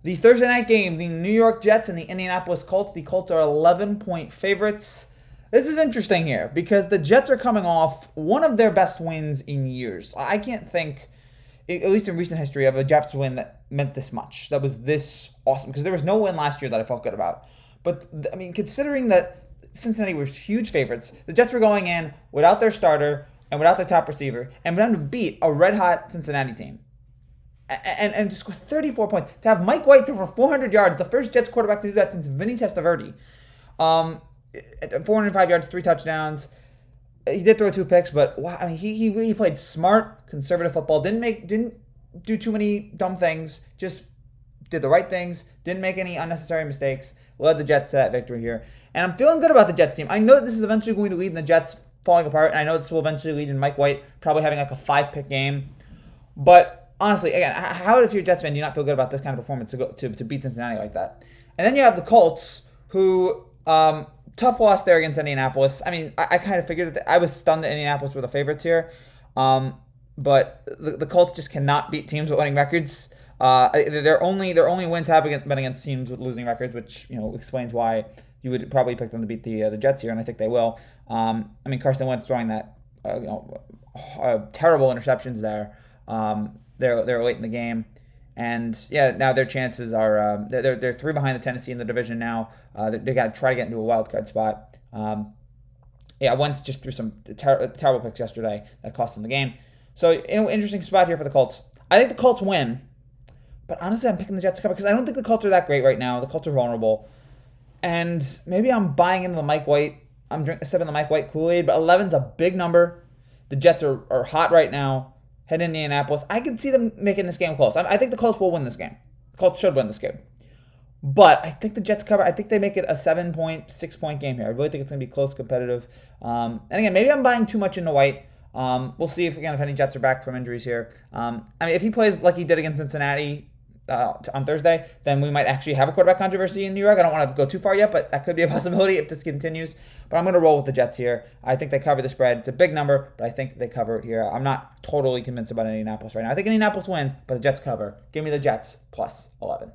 The Thursday night game, the New York Jets and the Indianapolis Colts. The Colts are 11-point favorites. This is interesting here because the Jets are coming off one of their best wins in years. I can't think, at least in recent history, of a Jets win that meant this much. That was this awesome because there was no win last year that I felt good about. But I mean, considering that Cincinnati was huge favorites, the Jets were going in without their starter and without their top receiver and went on to beat a red hot Cincinnati team and to score 34 points. To have Mike White throw for 400 yards, the first Jets quarterback to do that since Vinny Testaverde. 405 yards, 3 touchdowns. He did throw 2 picks, but wow, I mean, he really played smart, conservative football. Didn't do too many dumb things. Just did the right things. Didn't make any unnecessary mistakes. Led the Jets to that victory here, and I'm feeling good about the Jets team. I know that this is eventually going to lead in the Jets falling apart, and I know this will eventually lead in Mike White probably having like a 5-pick game, but honestly, again, how if you're a Jets fan, do you not feel good about this kind of performance to beat Cincinnati like that? And then you have the Colts, who tough loss there against Indianapolis. I mean, I kind of figured that I was stunned that Indianapolis were the favorites here, but the Colts just cannot beat teams with winning records. Their only wins have been against teams with losing records, which explains why you would probably pick them to beat the Jets here, and I think they will. I mean, Carson Wentz throwing that terrible interceptions there. They're late in the game, and yeah, now their chances are they're 3 behind the Tennessee in the division now. They got to try to get into a wild card spot. Yeah, Wentz just threw some terrible picks yesterday that cost them the game. So interesting spot here for the Colts. I think the Colts win, but honestly, I'm picking the Jets to cover because I don't think the Colts are that great right now. The Colts are vulnerable, and maybe I'm buying into the Mike White. I'm sipping the Mike White Kool-Aid, but 11's a big number. The Jets are hot right now. Head to Indianapolis. I can see them making this game close. I think the Colts will win this game. The Colts should win this game. But I think the Jets cover. I think they make it a 7-point, 6-point game here. I really think it's going to be close, competitive. And again, maybe I'm buying too much into White. We'll see if any Jets are back from injuries here. I mean, if he plays like he did against Cincinnati on Thursday, then we might actually have a quarterback controversy in New York. I don't want to go too far yet, but that could be a possibility if this continues. But I'm going to roll with the Jets here. I think they cover the spread. It's a big number, but I think they cover it here. I'm not totally convinced about Indianapolis right now. I think Indianapolis wins, but the Jets cover. Give me the Jets plus 11.